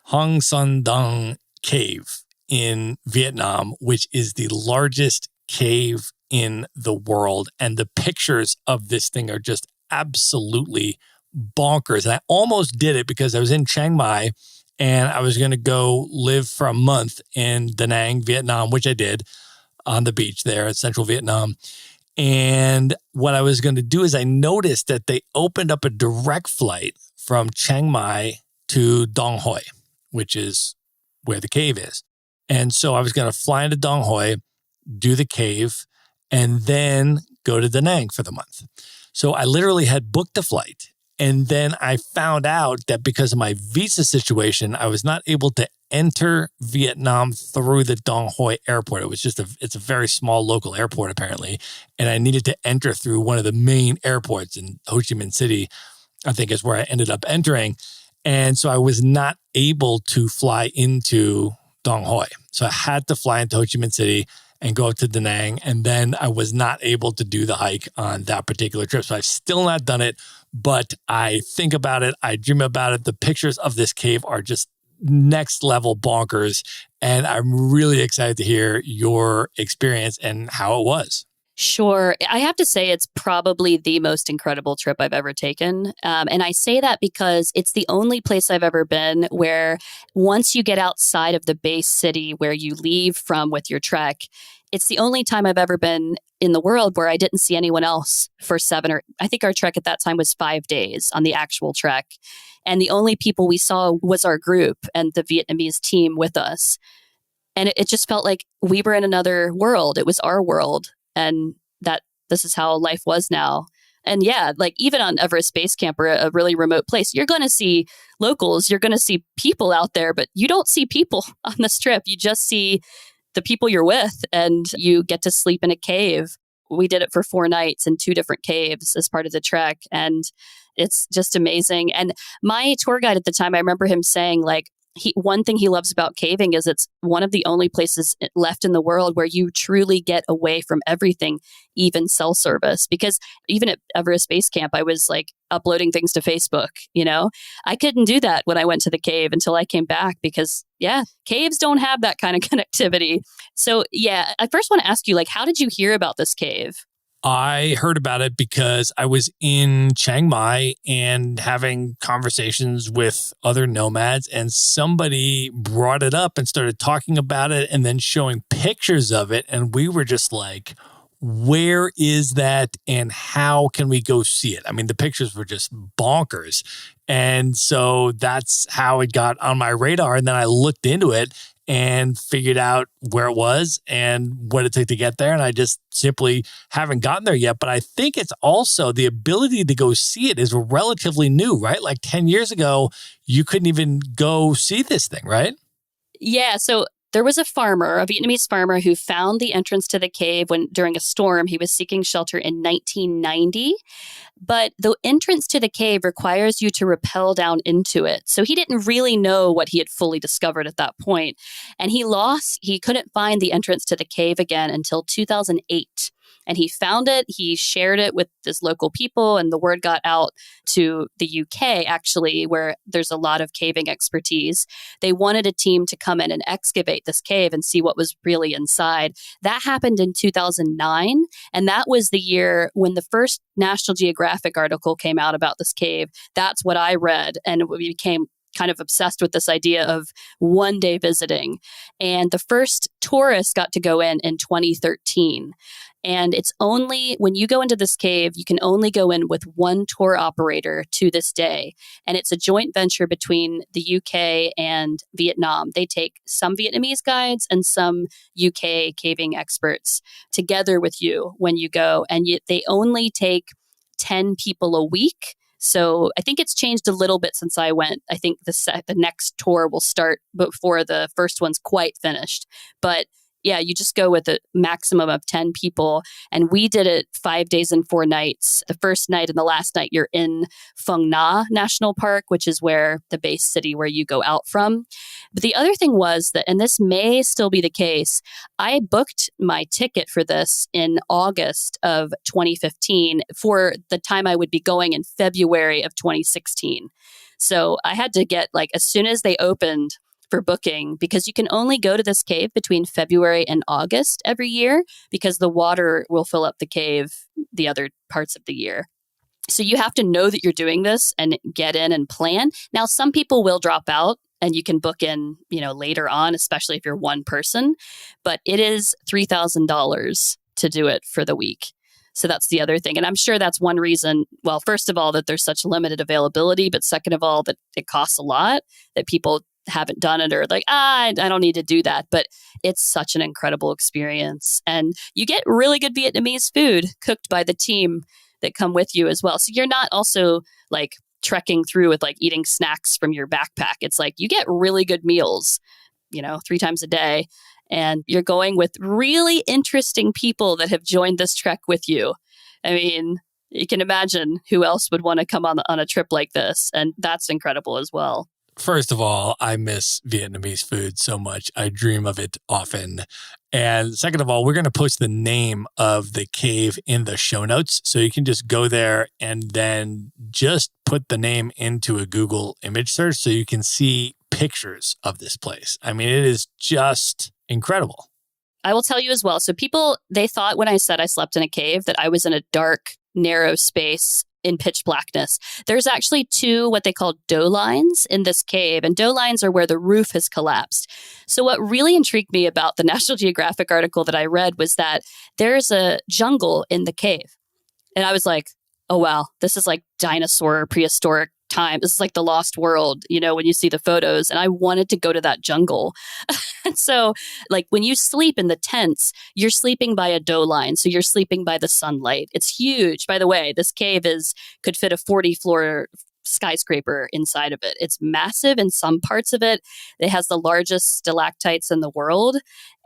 Hang Son Dang cave in Vietnam, which is the largest cave in the world. And the pictures of this thing are just absolutely bonkers. And I almost did it because I was in Chiang Mai and I was going to go live for a month in Da Nang, Vietnam, which I did on the beach there in central Vietnam. And what I was going to do is I noticed that they opened up a direct flight from Chiang Mai to Dong Hoi, which is where the cave is. And so I was going to fly into Dong Hoi, do the cave, and then go to Da Nang for the month. So I literally had booked a flight. And then I found out that because of my visa situation, I was not able to enter Vietnam through the Dong Hoi airport. It was it's a very small local airport apparently. And I needed to enter through one of the main airports in Ho Chi Minh City, I think is where I ended up entering. And so I was not able to fly into Dong Hoi. So I had to fly into Ho Chi Minh City and go up to Da Nang. And then I was not able to do the hike on that particular trip. So I've still not done it, but I think about it. I dream about it. The pictures of this cave are just next level bonkers. And I'm really excited to hear your experience and how it was. Sure. I have to say it's probably the most incredible trip I've ever taken. And I say that because it's the only place I've ever been where once you get outside of the base city where you leave from with your trek, it's the only time I've ever been in the world where I didn't see anyone else for I think our trek at that time was 5 days on the actual trek. And the only people we saw was our group and the Vietnamese team with us. And it just felt like we were in another world. It was our world. And that this is how life was now. And yeah, like even on Everest Base Camp or a really remote place, you're going to see locals, you're going to see people out there, but you don't see people on this trip. You just see the people you're with and you get to sleep in a cave. We did it for 4 nights in 2 different caves as part of the trek. And it's just amazing. And my tour guide at the time, I remember him saying like, one thing he loves about caving is it's one of the only places left in the world where you truly get away from everything, even cell service. Because even at Everest Base Camp, I was like uploading things to Facebook, I couldn't do that when I went to the cave until I came back because caves don't have that kind of connectivity. So I first want to ask you, like, how did you hear about this cave? I heard about it because I was in Chiang Mai and having conversations with other nomads, and somebody brought it up and started talking about it and then showing pictures of it. And we were just like, where is that and how can we go see it? I mean, the pictures were just bonkers. And so that's how it got on my radar. And then I looked into it and figured out where it was and what it took to get there. And I just simply haven't gotten there yet. But I think it's also the ability to go see it is relatively new, right? Like 10 years ago, you couldn't even go see this thing, right? Yeah. So there was a Vietnamese farmer who found the entrance to the cave during a storm. He was seeking shelter in 1990. But the entrance to the cave requires you to rappel down into it. So he didn't really know what he had fully discovered at that point. And he couldn't find the entrance to the cave again until 2008. And he found it, he shared it with his local people, and the word got out to the UK, actually, where there's a lot of caving expertise. They wanted a team to come in and excavate this cave and see what was really inside. That happened in 2009, and that was the year when the first National Geographic article came out about this cave. That's what I read, and it became kind of obsessed with this idea of one day visiting. And the first tourists got to go in 2013. And it's only when you go into this cave, you can only go in with one tour operator to this day. And it's a joint venture between the UK and Vietnam. They take some Vietnamese guides and some UK caving experts together with you when you go. And they only take 10 people a week. So I think it's changed a little bit since I went. I think the next tour will start before the first one's quite finished. But yeah, you just go with a maximum of 10 people. And we did it 5 days and 4 nights. The first night and the last night, you're in Phong Nha National Park, which is where the base city where you go out from. But the other thing was that, and this may still be the case, I booked my ticket for this in August of 2015 for the time I would be going in February of 2016. So I had to get, like, as soon as they opened for booking, because you can only go to this cave between February and August every year because the water will fill up the cave the other parts of the year. So you have to know that you're doing this and get in and plan. Now, some people will drop out and you can book in, later on, especially if you're one person, but it is $3,000 to do it for the week. So that's the other thing. And I'm sure that's one reason, well, first of all, that there's such limited availability, but second of all, that it costs a lot, that people haven't done it or like, I don't need to do that. But it's such an incredible experience. And you get really good Vietnamese food cooked by the team that come with you as well. So you're not also like trekking through with like eating snacks from your backpack. It's like you get really good meals, 3 times a day. And you're going with really interesting people that have joined this trek with you. I mean, you can imagine who else would want to come on a trip like this. And that's incredible as well. First of all, I miss Vietnamese food so much. I dream of it often. And second of all, we're going to post the name of the cave in the show notes. So you can just go there and then just put the name into a Google image search so you can see pictures of this place. I mean, it is just incredible. I will tell you as well. So people, they thought when I said I slept in a cave that I was in a dark, narrow space in pitch blackness. There's actually 2 what they call dough lines in this cave, and dough lines are where the roof has collapsed. So what really intrigued me about the National Geographic article that I read was that there's a jungle in the cave. And I was like, oh wow, this is like dinosaur prehistoric time. This is like the lost world, when you see the photos. And I wanted to go to that jungle. So like when you sleep in the tents, you're sleeping by a dough line. So you're sleeping by the sunlight. It's huge. By the way, this cave could fit a 40-floor skyscraper inside of it. It's massive in some parts of it. It has the largest stalactites in the world.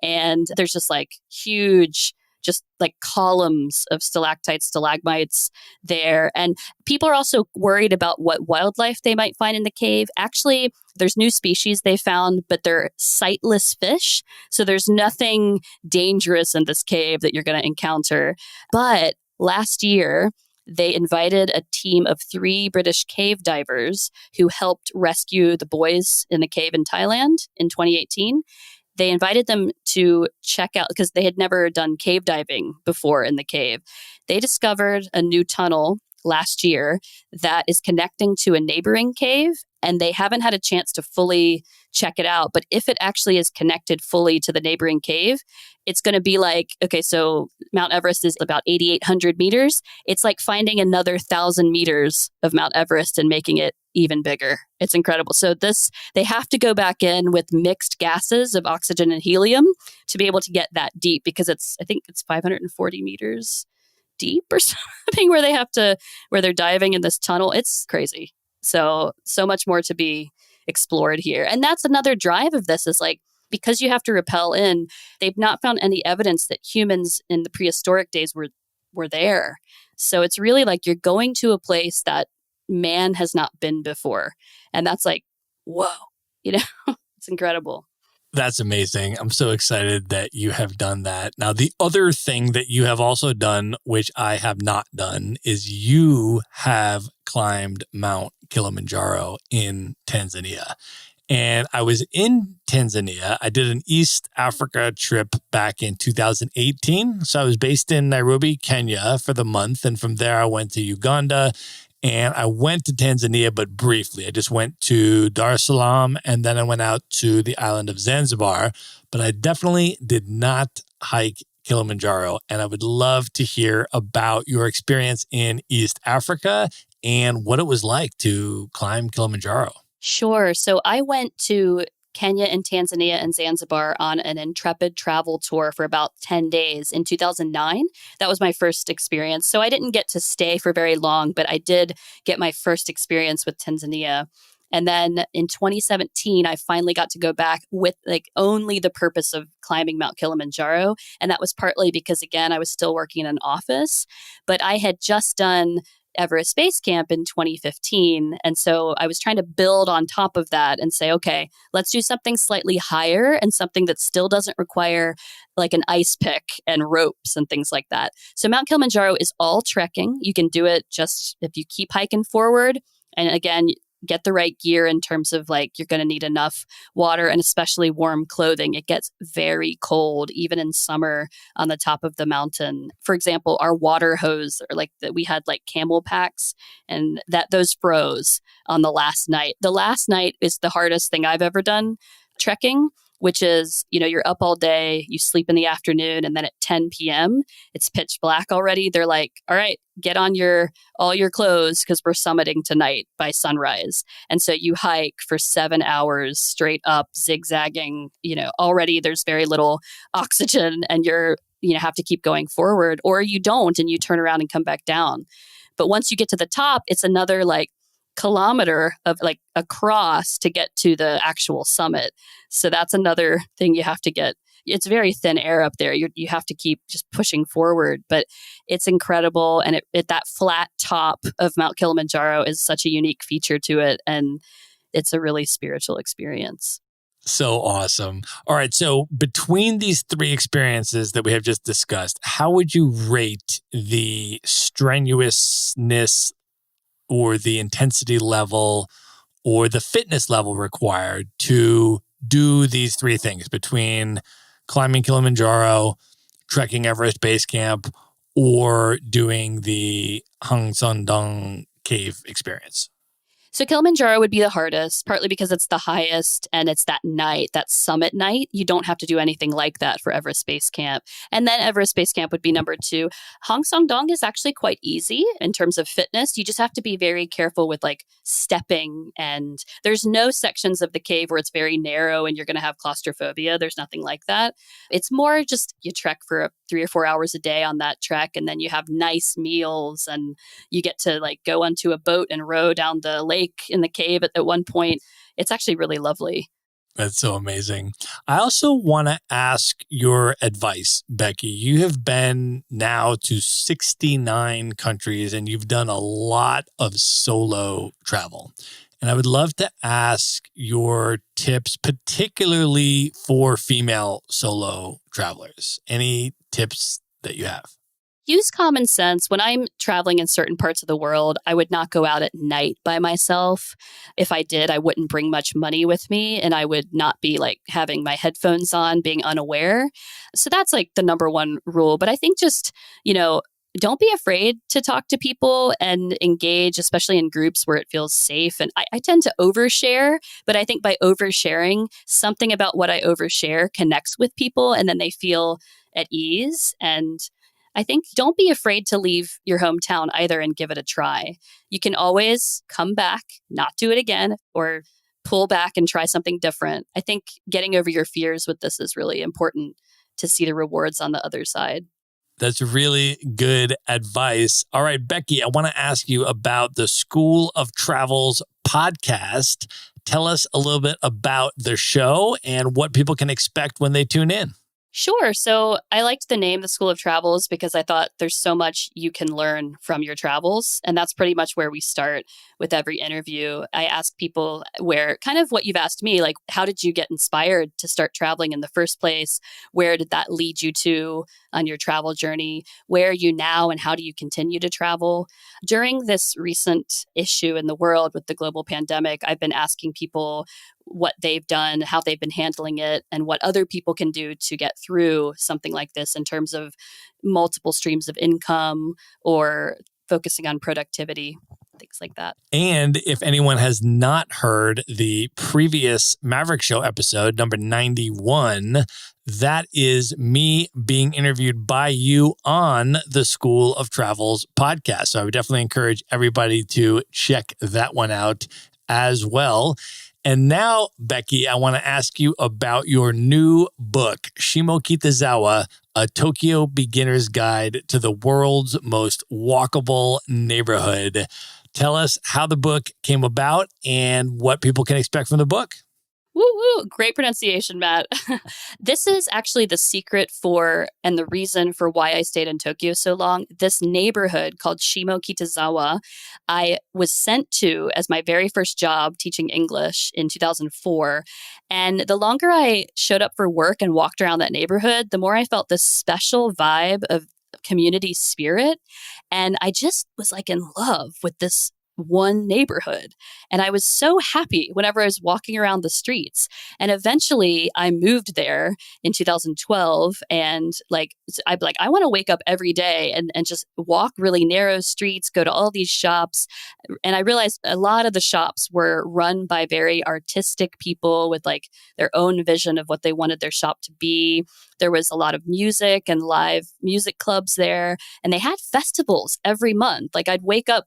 And there's just like huge, just like columns of stalactites, stalagmites there. And people are also worried about what wildlife they might find in the cave. Actually, there's new species they found, but they're sightless fish. So there's nothing dangerous in this cave that you're going to encounter. But last year, they invited a team of 3 British cave divers who helped rescue the boys in the cave in Thailand in 2018. They invited them to check out, because they had never done cave diving before in the cave. They discovered a new tunnel last year that is connecting to a neighboring cave, and they haven't had a chance to fully check it out. But if it actually is connected fully to the neighboring cave, it's going to be like, okay, so Mount Everest is about 8,800 meters. It's like finding another 1,000 meters of Mount Everest and making it even bigger. It's incredible. So they have to go back in with mixed gases of oxygen and helium to be able to get that deep, because I think it's 540 meters deep or something where they're diving in this tunnel. It's crazy. So much more to be explored here. And that's another drive of this, is like, because you have to rappel in, they've not found any evidence that humans in the prehistoric days were there. So it's really like you're going to a place that man has not been before. And that's like, whoa, it's incredible. That's amazing. I'm so excited that you have done that. Now, the other thing that you have also done, which I have not done, is you have climbed Mount Kilimanjaro in Tanzania. And I was in Tanzania. I did an East Africa trip back in 2018. So I was based in Nairobi, Kenya for the month. And from there, I went to Uganda And I went to Tanzania, but briefly. I just went to Dar es Salaam and then I went out to the island of Zanzibar. But I definitely did not hike Kilimanjaro. And I would love to hear about your experience in East Africa and what it was like to climb Kilimanjaro. Sure. So I went to Kenya and Tanzania and Zanzibar on an intrepid travel tour for about 10 days in 2009. That was my first experience. So I didn't get to stay for very long, but I did get my first experience with Tanzania. And then in 2017, I finally got to go back with like only the purpose of climbing Mount Kilimanjaro. And that was partly because, again, I was still working in an office, but I had just done Everest Base Camp in 2015. And so I was trying to build on top of that and say, okay, let's do something slightly higher and something that still doesn't require like an ice pick and ropes and things like that. So Mount Kilimanjaro is all trekking. You can do it just if you keep hiking forward. And again, get the right gear in terms of like you're going to need enough water and especially warm clothing. It gets very cold even in summer on the top of the mountain. For example, our water hose or like that we had like camel packs and that those froze on the last night. The last night is the hardest thing I've ever done trekking, which is, you know, you're up all day, you sleep in the afternoon, and then at 10 p.m., it's pitch black already. They're like, all right, get on all your clothes because we're summiting tonight by sunrise. And so you hike for 7 hours straight up, zigzagging, you know, already there's very little oxygen and have to keep going forward, or you don't and you turn around and come back down. But once you get to the top, it's another like kilometer of like across to get to the actual summit. So that's another thing you have to get. It's very thin air up there. You have to keep just pushing forward, but it's incredible. And that flat top of Mount Kilimanjaro is such a unique feature to it. And it's a really spiritual experience. So awesome. All right. So between these three experiences that we have just discussed, how would you rate the strenuousness or the intensity level or the fitness level required to do these three things between climbing Kilimanjaro, trekking Everest Base Camp, or doing the Hang Son cave experience? So Kilimanjaro would be the hardest, partly because it's the highest and it's that night, that summit night. You don't have to do anything like that for Everest Base Camp. And then Everest Base Camp would be number 2. Hang Son is actually quite easy in terms of fitness. You just have to be very careful with like stepping, and there's no sections of the cave where it's very narrow and you're going to have claustrophobia. There's nothing like that. It's more just you trek for 3 or 4 hours a day on that trek, and then you have nice meals and you get to like go onto a boat and row down the lake in the cave at one point. It's actually really lovely. That's so amazing. I also want to ask your advice, Becky. You have been now to 69 countries and you've done a lot of solo travel. And I would love to ask your tips, particularly for female solo travelers. Any tips that you have? Use common sense. When I'm traveling in certain parts of the world, I would not go out at night by myself. If I did, I wouldn't bring much money with me and I would not be like having my headphones on, being unaware. So that's like the number one rule. But I think just, don't be afraid to talk to people and engage, especially in groups where it feels safe. And I tend to overshare, but I think by oversharing, something about what I overshare connects with people and then they feel at ease. And I think don't be afraid to leave your hometown either and give it a try. You can always come back, not do it again, or pull back and try something different. I think getting over your fears with this is really important to see the rewards on the other side. That's really good advice. All right, Becky, I want to ask you about the School of Travel's podcast. Tell us a little bit about the show and what people can expect when they tune in. Sure. So I liked the name, the School of Travels, because I thought there's so much you can learn from your travels. And that's pretty much where we start with every interview. I ask people where kind of what you've asked me, like, how did you get inspired to start traveling in the first place? Where did that lead you to on your travel journey? Where are you now and how do you continue to travel? During this recent issue in the world with the global pandemic, I've been asking people what they've done, how they've been handling it, and what other people can do to get through something like this in terms of multiple streams of income or focusing on productivity, things like that. And if anyone has not heard the previous Maverick Show episode, number 91, that is me being interviewed by you on the School of Travel's podcast. So I would definitely encourage everybody to check that one out as well. And now, Becky, I want to ask you about your new book, Shimokitazawa, A Tokyo Beginner's Guide to the World's Most Walkable Neighborhood. Tell us how the book came about and what people can expect from the book. Woo woo. Great pronunciation, Matt. This is actually the secret for and the reason for why I stayed in Tokyo so long. This neighborhood called Shimokitazawa, I was sent to as my very first job teaching English in 2004. And the longer I showed up for work and walked around that neighborhood, the more I felt this special vibe of community spirit. And I just was like in love with this one neighborhood. And I was so happy whenever I was walking around the streets. And eventually I moved there in 2012. And I'd be like, I want to wake up every day and just walk really narrow streets, go to all these shops. And I realized a lot of the shops were run by very artistic people with like their own vision of what they wanted their shop to be. There was a lot of music and live music clubs there. And they had festivals every month. Like I'd wake up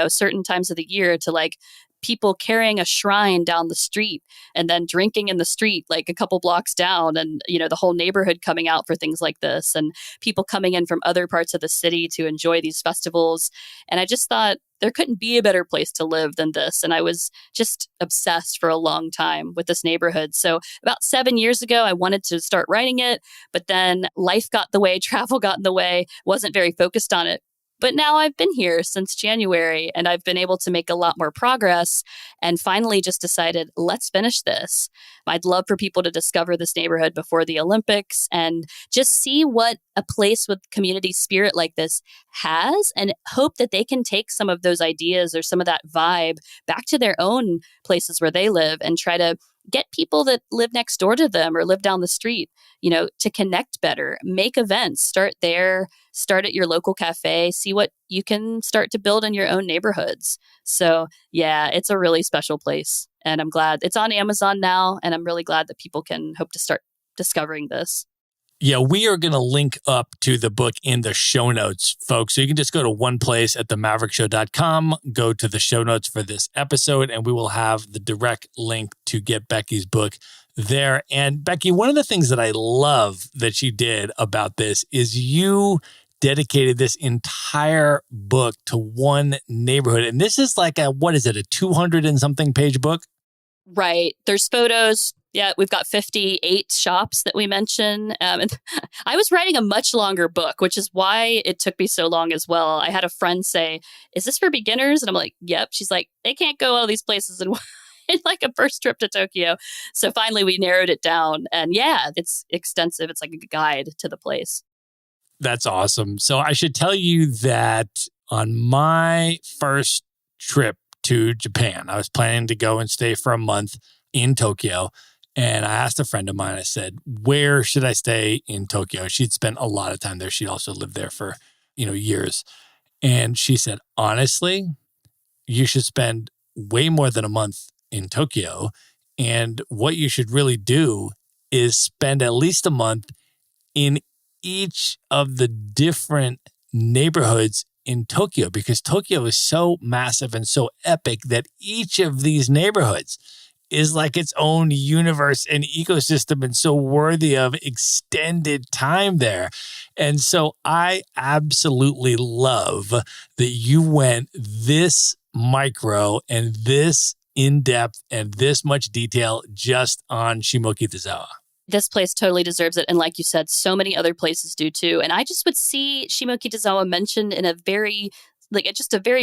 certain times of the year to like people carrying a shrine down the street and then drinking in the street like a couple blocks down, and the whole neighborhood coming out for things like this, and people coming in from other parts of the city to enjoy these festivals. And I just thought there couldn't be a better place to live than this. And I was just obsessed for a long time with this neighborhood. So about 7 years ago, I wanted to start writing it, but then life got in the way, travel got in the way, wasn't very focused on it. But now I've been here since January and I've been able to make a lot more progress and finally just decided, let's finish this. I'd love for people to discover this neighborhood before the Olympics and just see what a place with community spirit like this has, and hope that they can take some of those ideas or some of that vibe back to their own places where they live and try to get people that live next door to them or live down the street, to connect better, make events, start there, start at your local cafe, see what you can start to build in your own neighborhoods. So yeah, it's a really special place. And I'm glad it's on Amazon now. And I'm really glad that people can hope to start discovering this. Yeah, we are going to link up to the book in the show notes, folks. So you can just go to one place at themaverickshow.com, go to the show notes for this episode, and we will have the direct link to get Becky's book there. And Becky, one of the things that I love that you did about this is you dedicated this entire book to one neighborhood. And this is like a 200 and something page book? Right. There's photos. Yeah, we've got 58 shops that we mention. And I was writing a much longer book, which is why it took me so long as well. I had a friend say, is this for beginners? And I'm like, yep. She's like, they can't go all these places in like a first trip to Tokyo. So finally we narrowed it down. And yeah, it's extensive. It's like a guide to the place. That's awesome. So I should tell you that on my first trip to Japan, I was planning to go and stay for a month in Tokyo. And I asked a friend of mine, I said, where should I stay in Tokyo? She'd spent a lot of time there. She'd also lived there for, years. And she said, honestly, you should spend way more than a month in Tokyo. And what you should really do is spend at least a month in each of the different neighborhoods in Tokyo, because Tokyo is so massive and so epic that each of these neighborhoods is like its own universe and ecosystem and so worthy of extended time there. And so I absolutely love that you went this micro and this in-depth and this much detail just on Shimokitazawa. This place totally deserves it. And like you said, so many other places do too. And I just would see Shimokitazawa mentioned in a very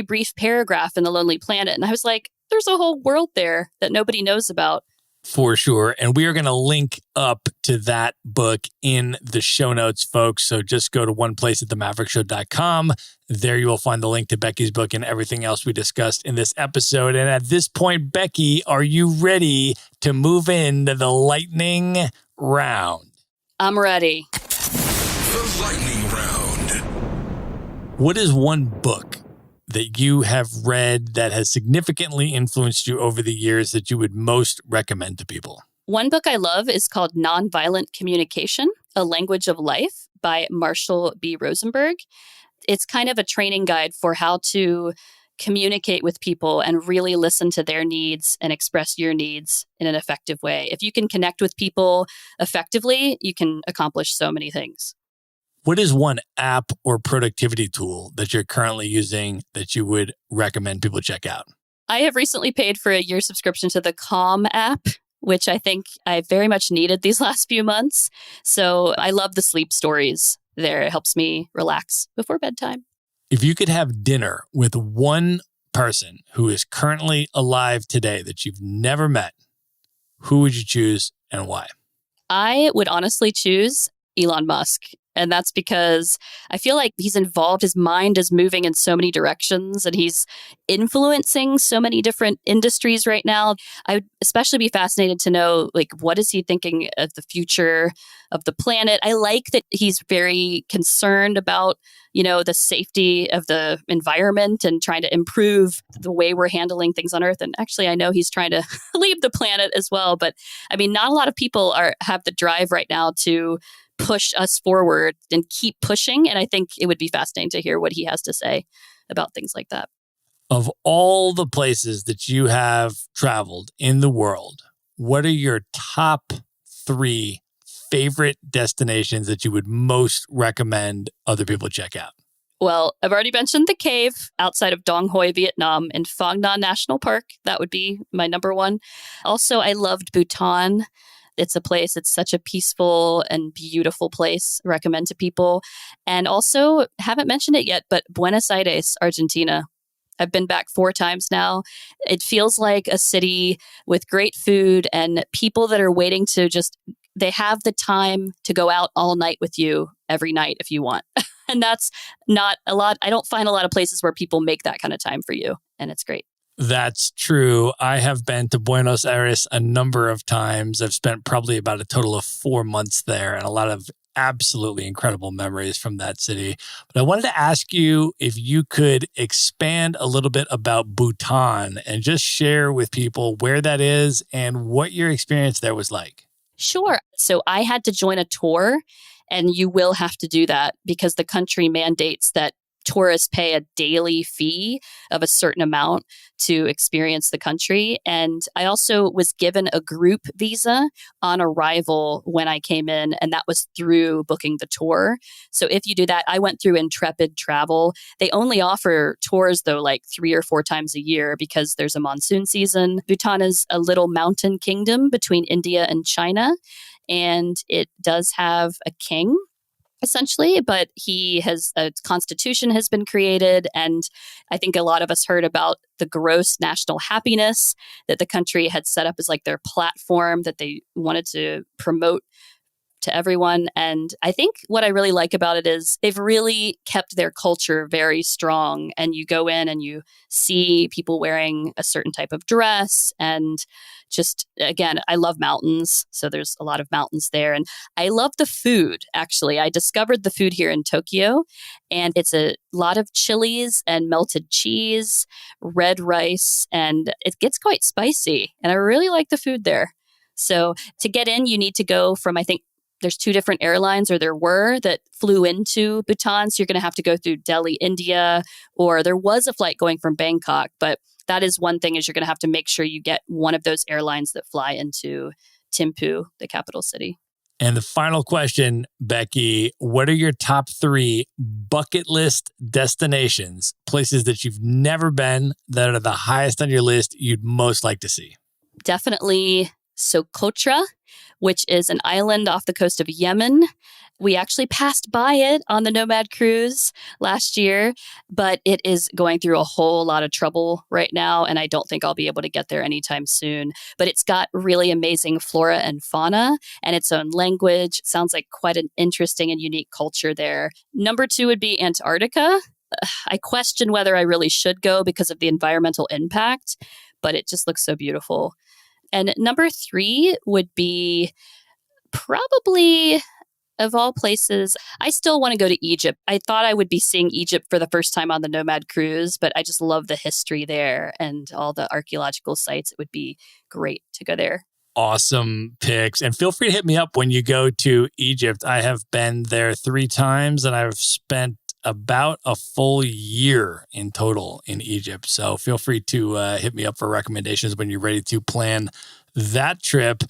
brief paragraph in The Lonely Planet. And I was like, there's a whole world there that nobody knows about. For sure. And we are going to link up to that book in the show notes, folks. So just go to one place at themaverickshow.com. There you will find the link to Becky's book and everything else we discussed in this episode. And at this point, Becky, are you ready to move into the lightning round? I'm ready. The lightning round. What is one book that you have read that has significantly influenced you over the years that you would most recommend to people? One book I love is called Nonviolent Communication, A Language of Life by Marshall B. Rosenberg. It's kind of a training guide for how to communicate with people and really listen to their needs and express your needs in an effective way. If you can connect with people effectively, you can accomplish so many things. What is one app or productivity tool that you're currently using that you would recommend people check out? I have recently paid for a year subscription to the Calm app, which I think I very much needed these last few months. So I love the sleep stories there. It helps me relax before bedtime. If you could have dinner with one person who is currently alive today that you've never met, who would you choose and why? I would honestly choose Elon Musk. And that's because I feel like he's involved. His mind is moving in so many directions and he's influencing so many different industries right now. I would especially be fascinated to know, what is he thinking of the future of the planet? I like that he's very concerned about, the safety of the environment and trying to improve the way we're handling things on Earth. And actually, I know he's trying to leave the planet as well. But I mean, not a lot of people have the drive right now to push us forward and keep pushing. And I think it would be fascinating to hear what he has to say about things like that. Of all the places that you have traveled in the world, what are your top 3 favorite destinations that you would most recommend other people check out? Well, I've already mentioned the cave outside of Dong Hoi, Vietnam, in Phang Nga National Park. That would be my number one. Also, I loved Bhutan. It's a place, it's such a peaceful and beautiful place. Recommend to people. And also, haven't mentioned it yet, but Buenos Aires, Argentina. I've been back 4 times now. It feels like a city with great food and people that are waiting to they have the time to go out all night with you every night if you want. And that's not a lot. I don't find a lot of places where people make that kind of time for you. And it's great. That's true. I have been to Buenos Aires a number of times. I've spent probably about a total of 4 months there and a lot of absolutely incredible memories from that city. But I wanted to ask you if you could expand a little bit about Bhutan and just share with people where that is and what your experience there was like. Sure. So I had to join a tour, and you will have to do that because the country mandates that tourists pay a daily fee of a certain amount to experience the country. And I also was given a group visa on arrival when I came in, and that was through booking the tour. So if you do that, I went through Intrepid Travel. They only offer tours, though, 3 or 4 times a year because there's a monsoon season. Bhutan is a little mountain kingdom between India and China, and it does have a king, essentially, but a constitution has been created. And I think a lot of us heard about the gross national happiness that the country had set up as their platform that they wanted to promote to everyone. And I think what I really like about it is they've really kept their culture very strong. And you go in and you see people wearing a certain type of dress. And just, again, I love mountains. So there's a lot of mountains there. And I love the food, actually. I discovered the food here in Tokyo. And it's a lot of chilies and melted cheese, red rice, and it gets quite spicy. And I really like the food there. So to get in, you need to go from, I think, there's 2 different airlines, or there were, that flew into Bhutan. So you're going to have to go through Delhi, India, or there was a flight going from Bangkok. But that is one thing, is you're going to have to make sure you get one of those airlines that fly into Thimphu, the capital city. And the final question, Becky, what are your top 3 bucket list destinations, places that you've never been that are the highest on your list you'd most like to see? Definitely Socotra, which is an island off the coast of Yemen. We actually passed by it on the Nomad cruise last year, but it is going through a whole lot of trouble right now, and I don't think I'll be able to get there anytime soon. But it's got really amazing flora and fauna and its own language. It sounds like quite an interesting and unique culture there. Number 2 would be Antarctica. I question whether I really should go because of the environmental impact, but it just looks so beautiful. And number 3 would be probably of all places, I still want to go to Egypt. I thought I would be seeing Egypt for the first time on the Nomad cruise, but I just love the history there and all the archaeological sites. It would be great to go there. Awesome picks. And feel free to hit me up when you go to Egypt. I have been there 3 times and I've spent about a full year in total in Egypt. So feel free to hit me up for recommendations when you're ready to plan that trip.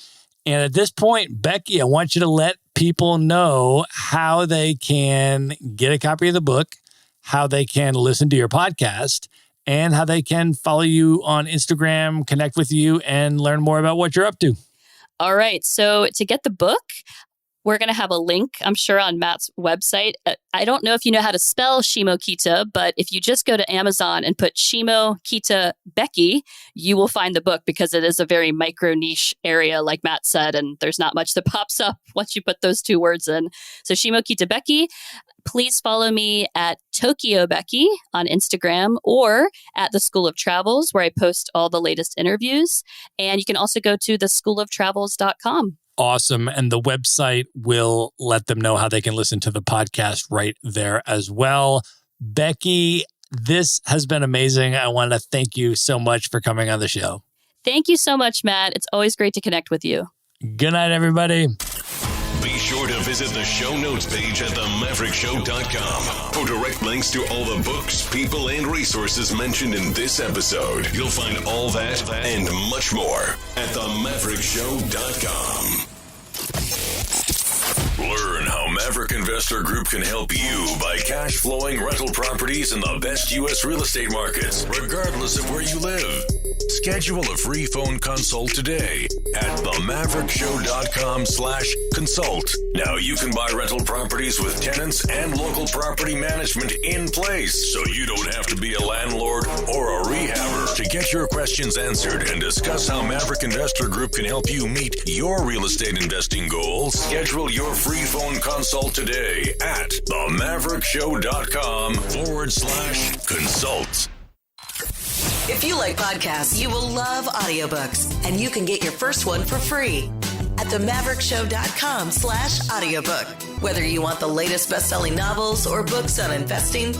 And at this point, Becky, I want you to let people know how they can get a copy of the book, how they can listen to your podcast, and how they can follow you on Instagram, connect with you, and learn more about what you're up to. All right. So to get the book, we're going to have a link, I'm sure, on Matt's website. I don't know if you know how to spell Shimokita, but if you just go to Amazon and put Shimokita Becky, you will find the book because it is a very micro niche area, like Matt said, and there's not much that pops up once you put those 2 words in. So Shimokita Becky. Please follow me at Tokyo Becky on Instagram or at the School of Travels, where I post all the latest interviews. And you can also go to theschooloftravels.com. Awesome. And the website will let them know how they can listen to the podcast right there as well. Becky, this has been amazing. I want to thank you so much for coming on the show. Thank you so much, Matt. It's always great to connect with you. Good night, everybody. Be sure to visit the show notes page at themaverickshow.com for direct links to all the books, people, and resources mentioned in this episode. You'll find all that and much more at themaverickshow.com. Learn how Maverick Investor Group can help you buy cash flowing rental properties in the best U.S. real estate markets, regardless of where you live. Schedule a free phone consult today at themaverickshow.com/consult. Now you can buy rental properties with tenants and local property management in place, so you don't have to be a landlord or a rehabber. To get your questions answered and discuss how Maverick Investor Group can help you meet your real estate investing goals, schedule your free phone consult today at themaverickshow.com/consult. If you like podcasts, you will love audiobooks, and you can get your first one for free at themaverickshow.com/audiobook. Whether you want the latest best-selling novels or books on investing,